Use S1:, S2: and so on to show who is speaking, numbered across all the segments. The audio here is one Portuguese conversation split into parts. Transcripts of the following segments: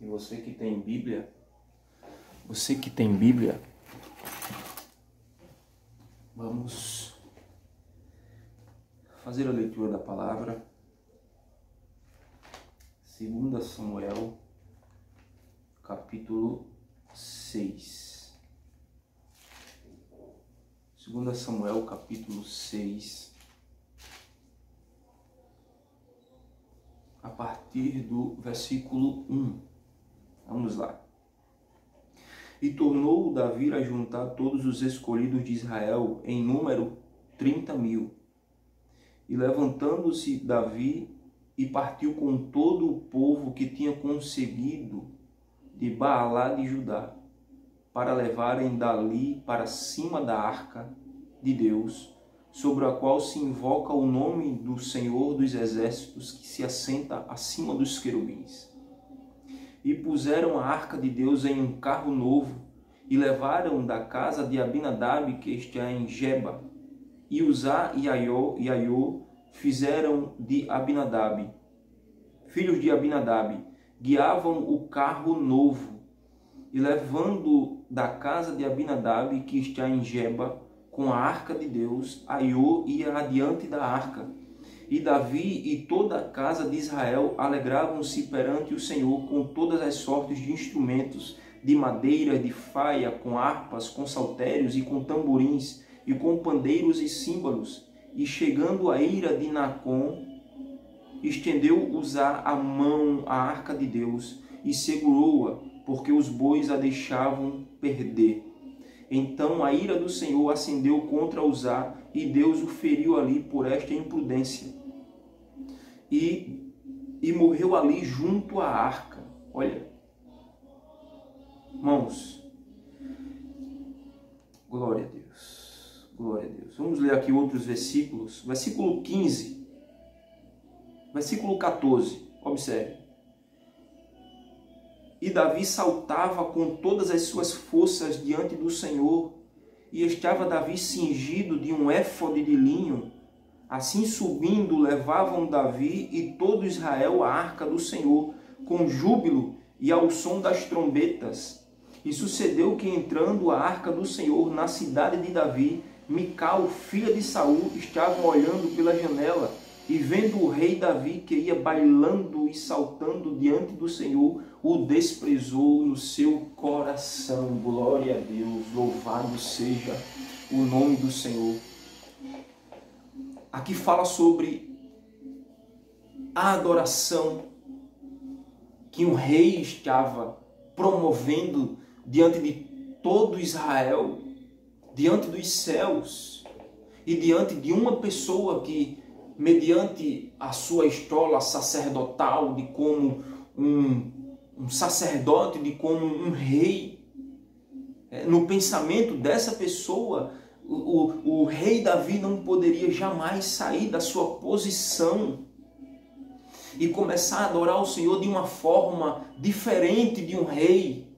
S1: E você que tem Bíblia, vamos fazer a leitura da palavra. 2 Samuel, capítulo 6. 2 Samuel, capítulo 6. A partir do versículo 1. Vamos lá. E tornou Davi a juntar todos os escolhidos de Israel, em número 30.000. E levantando-se Davi, e partiu com todo o povo que tinha conseguido de Baalá de Judá, para levarem dali para cima da arca de Deus, sobre a qual se invoca o nome do Senhor dos Exércitos, que se assenta acima dos querubins. E puseram a arca de Deus em um carro novo, e levaram da casa de Abinadab, que está em Geba. E Uzá e Aiô fizeram de Abinadab, filhos de Abinadab, guiavam o carro novo, e levando da casa de Abinadab, que está em Geba, com a arca de Deus, Aiô ia adiante da arca. E Davi e toda a casa de Israel alegravam-se perante o Senhor com todas as sortes de instrumentos, de madeira, de faia, com harpas, com saltérios e com tamborins, e com pandeiros e símbolos. E chegando a ira de Nacon, estendeu Uzá a mão à arca de Deus e segurou-a, porque os bois a deixavam perder. Então a ira do Senhor acendeu contra Uzá, e Deus o feriu ali por esta imprudência. E morreu ali junto à arca. Olha, irmãos, glória a Deus, glória a Deus. Vamos ler aqui outros versículos. Versículo 15, versículo 14, observe. E Davi saltava com todas as suas forças diante do Senhor, e estava Davi cingido de um éfode de linho. Assim subindo, levavam Davi e todo Israel a arca do Senhor, com júbilo e ao som das trombetas. E sucedeu que, entrando a arca do Senhor na cidade de Davi, Mical, filha de Saul, estava olhando pela janela, e vendo o rei Davi que ia bailando e saltando diante do Senhor, o desprezou no seu coração. Glória a Deus, louvado seja o nome do Senhor. Aqui fala sobre a adoração que um rei estava promovendo diante de todo Israel, diante dos céus, e diante de uma pessoa que, mediante a sua estola sacerdotal, de como um sacerdote, de como um rei, no pensamento dessa pessoa, o rei Davi não poderia jamais sair da sua posição e começar a adorar o Senhor de uma forma diferente de um rei,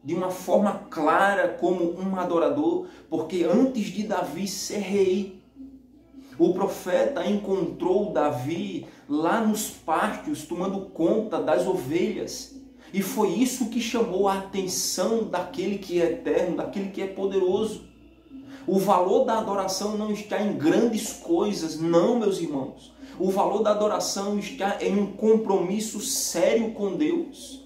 S1: de uma forma clara como um adorador, porque antes de Davi ser rei, o profeta encontrou Davi lá nos pátios, tomando conta das ovelhas. E foi isso que chamou a atenção daquele que é eterno, daquele que é poderoso. O valor da adoração não está em grandes coisas, não, meus irmãos. O valor da adoração está em um compromisso sério com Deus.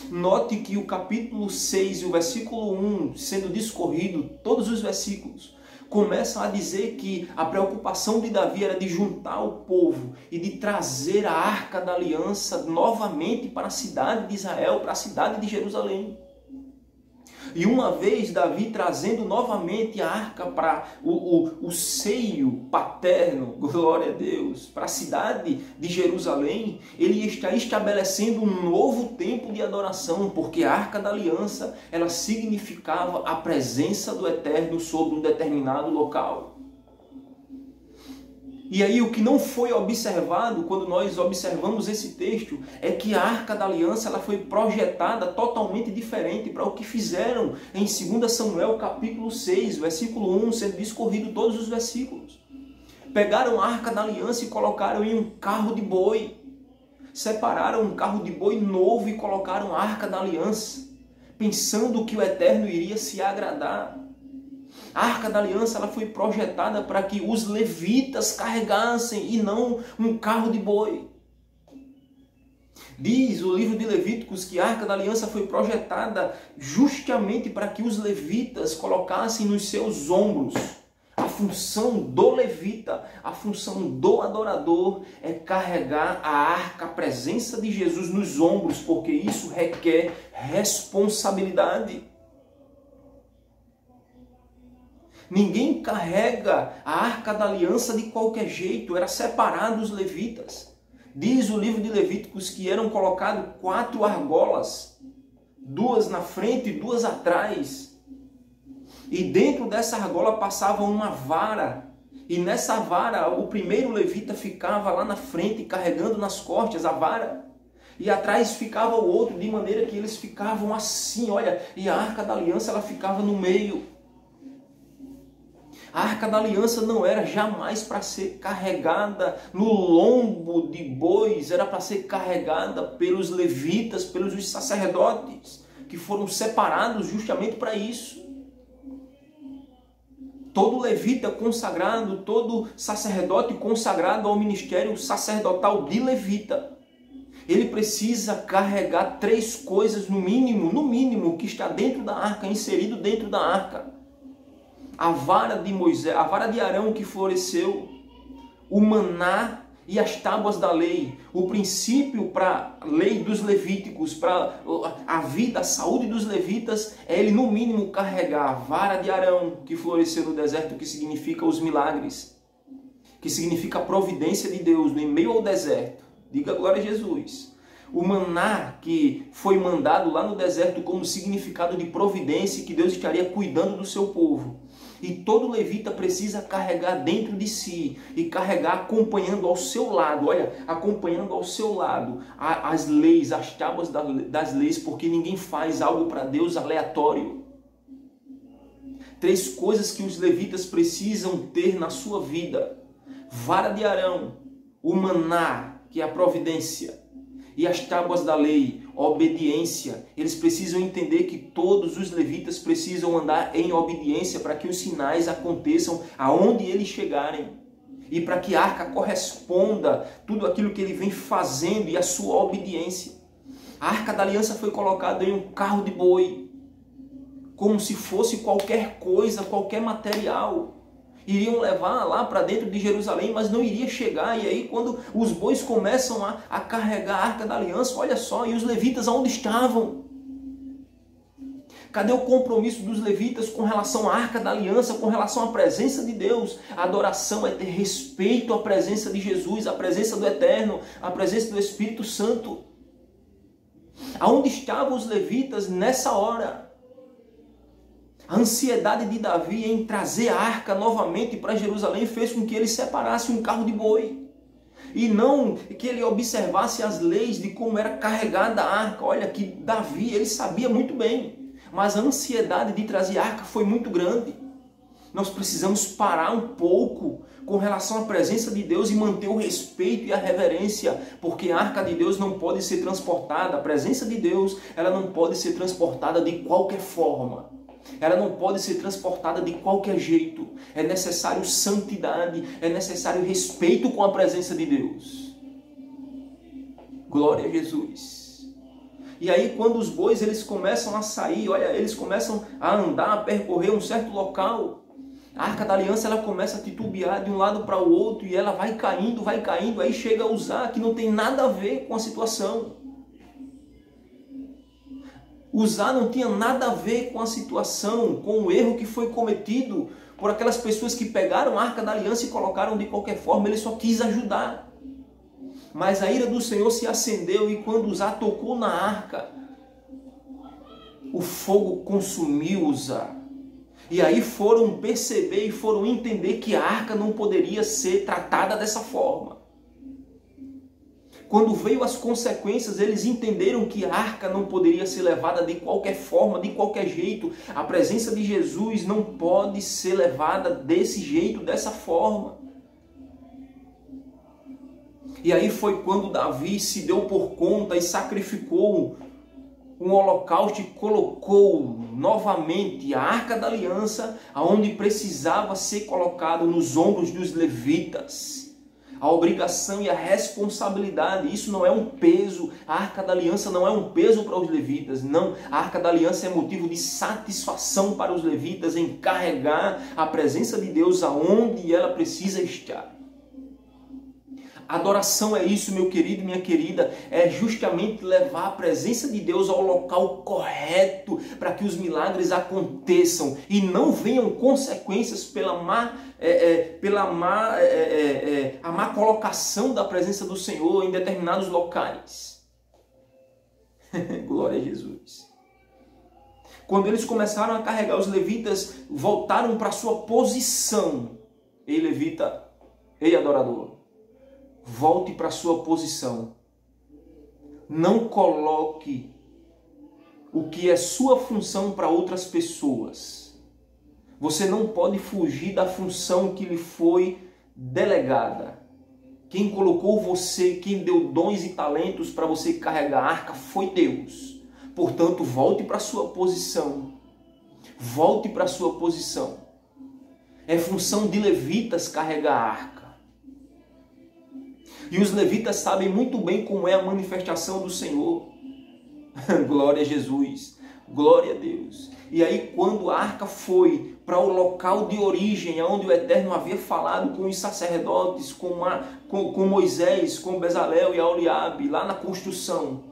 S1: Note que o capítulo 6 e o versículo 1, sendo discorrido, todos os versículos, começam a dizer que a preocupação de Davi era de juntar o povo e de trazer a Arca da Aliança novamente para a cidade de Israel, para a cidade de Jerusalém. E uma vez Davi trazendo novamente a arca para o seio paterno, glória a Deus, para a cidade de Jerusalém, ele está estabelecendo um novo tempo de adoração, porque a Arca da Aliança, ela significava a presença do Eterno sobre um determinado local. E aí o que não foi observado quando nós observamos esse texto é que a Arca da Aliança ela foi projetada totalmente diferente para o que fizeram em 2 Samuel capítulo 6, versículo 1, sendo discorrido todos os versículos. Pegaram a Arca da Aliança e colocaram em um carro de boi. Separaram um carro de boi novo e colocaram a Arca da Aliança, pensando que o Eterno iria se agradar. A Arca da Aliança ela foi projetada para que os levitas carregassem e não um carro de boi. Diz o livro de Levíticos que a Arca da Aliança foi projetada justamente para que os levitas colocassem nos seus ombros. A função do levita, a função do adorador é carregar a arca, a presença de Jesus nos ombros, porque isso requer responsabilidade. Ninguém carrega a Arca da Aliança de qualquer jeito, era separado os levitas. Diz o livro de Levíticos que eram colocadas 4 argolas, 2 na frente e 2 atrás. E dentro dessa argola passava uma vara. E nessa vara o primeiro levita ficava lá na frente carregando nas costas a vara. E atrás ficava o outro, de maneira que eles ficavam assim, olha, e a Arca da Aliança ela ficava no meio. A Arca da Aliança não era jamais para ser carregada no lombo de bois, era para ser carregada pelos levitas, pelos sacerdotes, que foram separados justamente para isso. Todo levita consagrado, todo sacerdote consagrado ao ministério sacerdotal de levita, ele precisa carregar 3 coisas no mínimo, que está dentro da arca, inserido dentro da arca. A vara de Moisés, a vara de Arão que floresceu, o maná e as tábuas da lei. O princípio para a lei dos levíticos, para a vida, a saúde dos levitas, é ele no mínimo carregar a vara de Arão que floresceu no deserto, que significa os milagres, que significa a providência de Deus no meio ao deserto. Diga glória a Jesus. O maná que foi mandado lá no deserto como significado de providência, que Deus estaria cuidando do seu povo. E todo levita precisa carregar dentro de si e carregar acompanhando ao seu lado, olha, acompanhando ao seu lado as leis, as tábuas das leis, porque ninguém faz algo para Deus aleatório. 3 coisas que os levitas precisam ter na sua vida: vara de Arão, o maná, que é a providência, e as tábuas da lei, obediência. Eles precisam entender que todos os levitas precisam andar em obediência para que os sinais aconteçam aonde eles chegarem. E para que a arca corresponda tudo aquilo que ele vem fazendo e a sua obediência. A Arca da Aliança foi colocada em um carro de boi, como se fosse qualquer coisa, qualquer material. Iriam levar lá para dentro de Jerusalém, mas não iria chegar. E aí quando os bois começam a carregar a Arca da Aliança, olha só, e os levitas aonde estavam? Cadê o compromisso dos levitas com relação à Arca da Aliança, com relação à presença de Deus? A adoração é ter respeito à presença de Jesus, à presença do Eterno, à presença do Espírito Santo. Aonde estavam os levitas nessa hora? A ansiedade de Davi em trazer a arca novamente para Jerusalém fez com que ele separasse um carro de boi. E não que ele observasse as leis de como era carregada a arca. Olha que Davi, ele sabia muito bem. mas a ansiedade de trazer a arca foi muito grande. Nós precisamos parar um pouco com relação à presença de Deus e manter o respeito e a reverência, porque a arca de Deus não pode ser transportada, a presença de Deus, ela não pode ser transportada de qualquer forma. Ela não pode ser transportada de qualquer jeito. É necessário santidade, é necessário respeito com a presença de Deus. Glória a Jesus. E aí quando os bois eles começam a sair, olha, eles começam a andar, a percorrer um certo local, a Arca da Aliança ela começa a titubear de um lado para o outro e ela vai caindo, aí chega a Uzá, que não tem nada a ver com a situação. Uzá não tinha nada a ver com a situação, com o erro que foi cometido por aquelas pessoas que pegaram a Arca da Aliança e colocaram de qualquer forma, ele só quis ajudar. Mas a ira do Senhor se acendeu e quando Uzá tocou na arca, o fogo consumiu Uzá. E aí foram perceber e foram entender que a arca não poderia ser tratada dessa forma. Quando veio as consequências, eles entenderam que a arca não poderia ser levada de qualquer forma, de qualquer jeito. A presença de Jesus não pode ser levada desse jeito, dessa forma. E aí foi quando Davi se deu por conta e sacrificou um holocausto e colocou novamente a Arca da Aliança aonde precisava ser colocado nos ombros dos levitas. A obrigação e a responsabilidade, isso não é um peso, a Arca da Aliança não é um peso para os levitas, não. A Arca da Aliança é motivo de satisfação para os levitas em carregar a presença de Deus aonde ela precisa estar. Adoração é isso, meu querido e minha querida, é justamente levar a presença de Deus ao local correto para que os milagres aconteçam e não venham consequências pela má colocação da presença do Senhor em determinados locais. Glória a Jesus. Quando eles começaram a carregar, os levitas voltaram para sua posição. Ei, levita, ei, adorador. Volte para a sua posição. Não coloque o que é sua função para outras pessoas. Você não pode fugir da função que lhe foi delegada. Quem colocou você, quem deu dons e talentos para você carregar a arca foi Deus. Portanto, volte para a sua posição. Volte para a sua posição. É função de levitas carregar a arca. E os levitas sabem muito bem como é a manifestação do Senhor. Glória a Jesus. Glória a Deus. E aí quando a arca foi para o local de origem, onde o Eterno havia falado com os sacerdotes, com Moisés, com Bezalel e Aholiabe, lá na construção,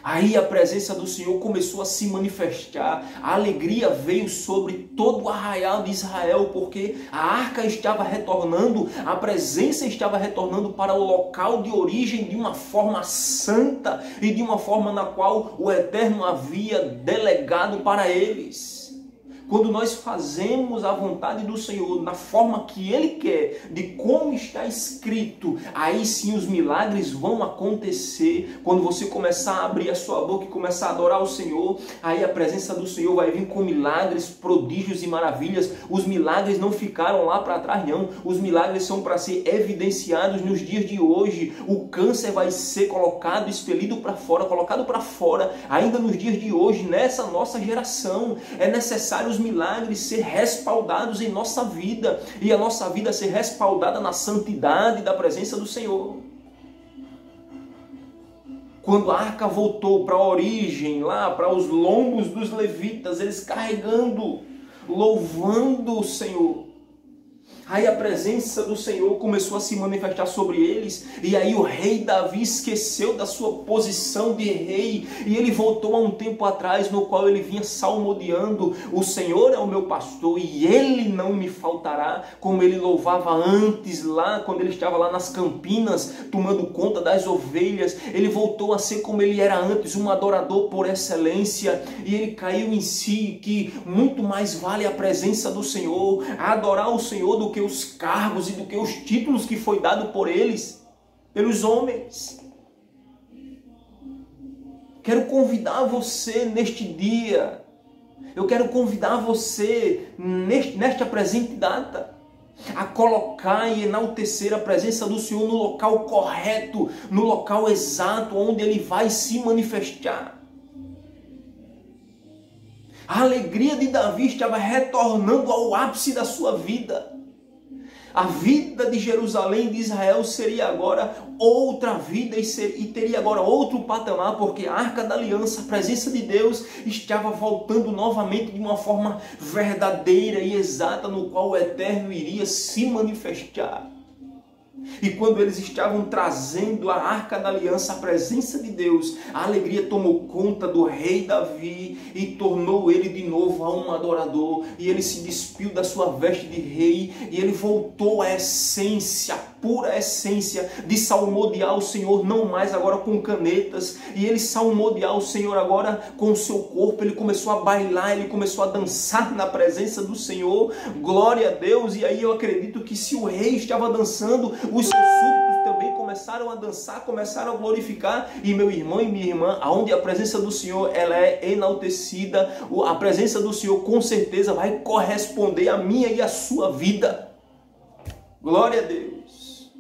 S1: aí a presença do Senhor começou a se manifestar, a alegria veio sobre todo o arraial de Israel, porque a arca estava retornando, a presença estava retornando para o local de origem de uma forma santa e de uma forma na qual o Eterno havia delegado para eles. Quando nós fazemos a vontade do Senhor na forma que Ele quer, de como está escrito, aí sim os milagres vão acontecer. Quando você começar a abrir a sua boca e começar a adorar o Senhor, aí a presença do Senhor vai vir com milagres, prodígios e maravilhas. Os milagres não ficaram lá para trás, não. Os milagres são para ser evidenciados nos dias de hoje. O câncer vai ser colocado, expelido para fora, colocado para fora, ainda nos dias de hoje, nessa nossa geração. É necessário os milagres ser respaldados em nossa vida e a nossa vida ser respaldada na santidade da presença do Senhor. Quando a arca voltou para a origem, lá para os lombos dos levitas, eles carregando, louvando o Senhor, aí a presença do Senhor começou a se manifestar sobre eles. E aí o rei Davi esqueceu da sua posição de rei. E ele voltou a um tempo atrás no qual ele vinha salmodiando. O Senhor é o meu pastor e Ele não me faltará. Como ele louvava antes lá, quando ele estava lá nas campinas, tomando conta das ovelhas. Ele voltou a ser como ele era antes, um adorador por excelência. E ele caiu em si que muito mais vale a presença do Senhor, adorar o Senhor, do que os cargos e do que os títulos que foi dado por eles, pelos homens. Quero convidar você neste dia. Eu quero convidar você nesta presente data a colocar e enaltecer a presença do Senhor no local correto, no local exato, onde Ele vai se manifestar. A alegria de Davi estava retornando ao ápice da sua vida. A vida de Jerusalém, de Israel, seria agora outra vida e teria agora outro patamar, porque a Arca da Aliança, a presença de Deus, estava voltando novamente de uma forma verdadeira e exata, no qual o Eterno iria se manifestar. E quando eles estavam trazendo a Arca da Aliança, a presença de Deus, a alegria tomou conta do rei Davi e tornou ele de novo a um adorador. E ele se despiu da sua veste de rei e ele voltou à essência, a pura essência de salmodiar o Senhor, não mais agora com canetas. E ele salmodiar o Senhor agora com o seu corpo. Ele começou a bailar, ele começou a dançar na presença do Senhor. Glória a Deus! E aí eu acredito que se o rei estava dançando, os seus súditos também começaram a dançar, começaram a glorificar. E meu irmão e minha irmã, aonde a presença do Senhor ela é enaltecida, a presença do Senhor com certeza vai corresponder à minha e à sua vida. Glória a Deus.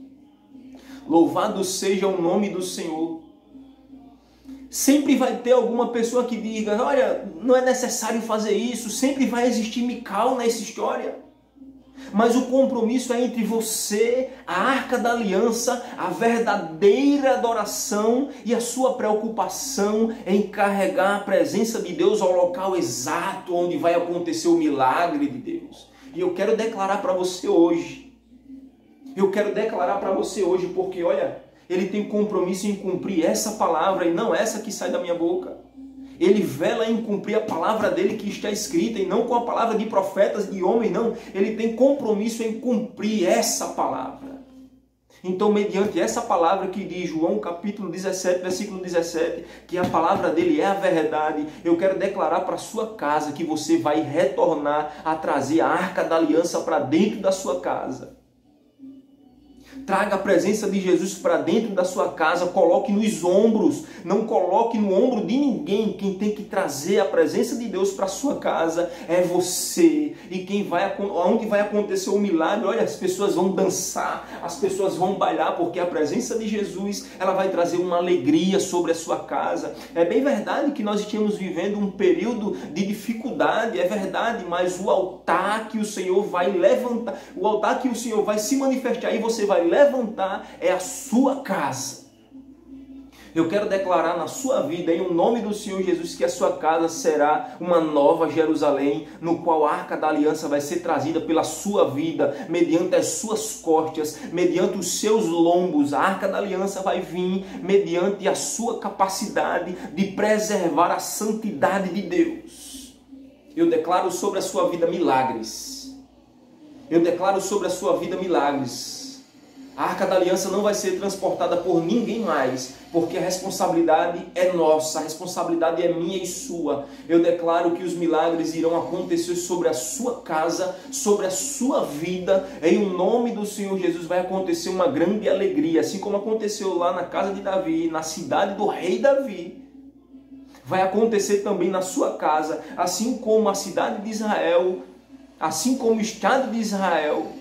S1: Louvado seja o nome do Senhor. Sempre vai ter alguma pessoa que diga, olha, não é necessário fazer isso. Sempre vai existir Mical nessa história. Mas o compromisso é entre você, a Arca da Aliança, a verdadeira adoração e a sua preocupação em carregar a presença de Deus ao local exato onde vai acontecer o milagre de Deus. E eu quero declarar para você hoje. Porque olha, ele tem compromisso em cumprir essa palavra e não essa que sai da minha boca. Ele vela em cumprir a palavra dele que está escrita e não com a palavra de profetas, de homens, não. Ele tem compromisso em cumprir essa palavra. Então, mediante essa palavra que diz João capítulo 17, versículo 17, que a palavra dele é a verdade, eu quero declarar para a sua casa que você vai retornar a trazer a Arca da Aliança para dentro da sua casa. Traga a presença de Jesus para dentro da sua casa, coloque nos ombros, não coloque no ombro de ninguém. Quem tem que trazer a presença de Deus para a sua casa é você. E onde vai acontecer o milagre, olha, as pessoas vão dançar, as pessoas vão bailar, porque a presença de Jesus, ela vai trazer uma alegria sobre a sua casa. É bem verdade que nós estamos vivendo um período de dificuldade, é verdade, mas o altar que o Senhor vai levantar, o altar que o Senhor vai se manifestar e você vai levantar é a sua casa. Eu quero declarar na sua vida, em nome do Senhor Jesus, que a sua casa será uma nova Jerusalém, no qual a Arca da Aliança vai ser trazida pela sua vida, mediante as suas costas, mediante os seus lombos. A Arca da Aliança vai vir mediante a sua capacidade de preservar a santidade de Deus. Eu declaro sobre a sua vida milagres. Eu declaro sobre a sua vida milagres. A Arca da Aliança não vai ser transportada por ninguém mais, porque a responsabilidade é nossa, a responsabilidade é minha e sua. Eu declaro que os milagres irão acontecer sobre a sua casa, sobre a sua vida. Em nome do Senhor Jesus vai acontecer uma grande alegria, assim como aconteceu lá na casa de Davi, na cidade do rei Davi. Vai acontecer também na sua casa, assim como a cidade de Israel, assim como o estado de Israel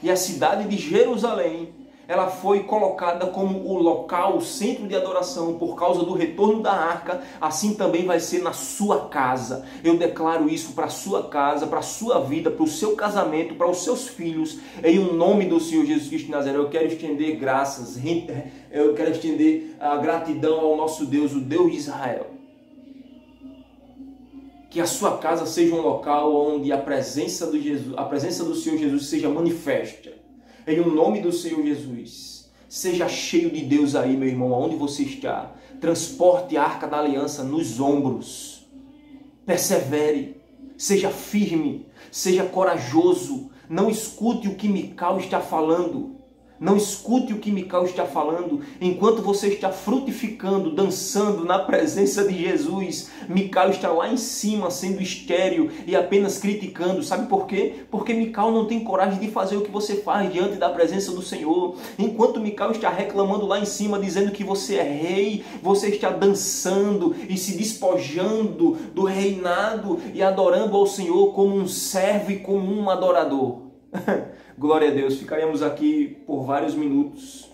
S1: e a cidade de Jerusalém, ela foi colocada como o local, o centro de adoração por causa do retorno da arca. Assim também vai ser na sua casa. Eu declaro isso para a sua casa, para a sua vida, para o seu casamento, para os seus filhos, em nome do Senhor Jesus Cristo de Nazaré. Eu quero estender graças, eu quero estender a gratidão ao nosso Deus, o Deus de Israel. Que a sua casa seja um local onde a presença do Senhor Jesus seja manifesta. Em nome do Senhor Jesus. Seja cheio de Deus aí, meu irmão, aonde você está. Transporte a Arca da Aliança nos ombros. Persevere. Seja firme. Seja corajoso. Não escute o que Mical está falando. Não escute o que Mical está falando. Enquanto você está frutificando, dançando na presença de Jesus, Mical está lá em cima sendo estéril e apenas criticando. Sabe por quê? Porque Mical não tem coragem de fazer o que você faz diante da presença do Senhor. Enquanto Mical está reclamando lá em cima, dizendo que você é rei, você está dançando e se despojando do reinado e adorando ao Senhor como um servo e como um adorador. Glória a Deus, ficaremos aqui por vários minutos.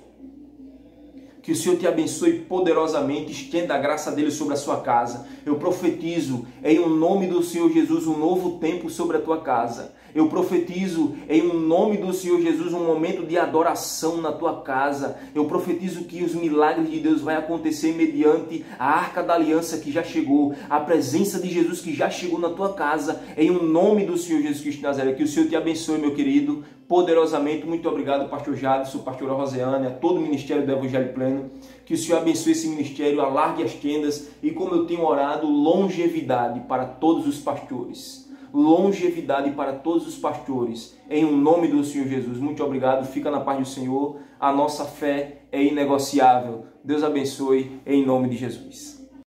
S1: Que o Senhor te abençoe poderosamente, estenda a graça dele sobre a sua casa. Eu profetizo em nome do Senhor Jesus um novo tempo sobre a tua casa. Eu profetizo em nome do Senhor Jesus um momento de adoração na tua casa. Eu profetizo que os milagres de Deus vão acontecer mediante a arca da aliança que já chegou, a presença de Jesus que já chegou na tua casa, em nome do Senhor Jesus Cristo de Nazaré. Que o Senhor te abençoe, meu querido, poderosamente. Muito obrigado, pastor Jadson, pastora Rosiane, a todo o ministério do Evangelho Pleno. Que o Senhor abençoe esse ministério, alargue as tendas e, como eu tenho orado, longevidade para todos os pastores. Longevidade para todos os pastores, em nome do Senhor Jesus. Muito obrigado, fica na paz do Senhor. A nossa fé é inegociável. Deus abençoe, em nome de Jesus.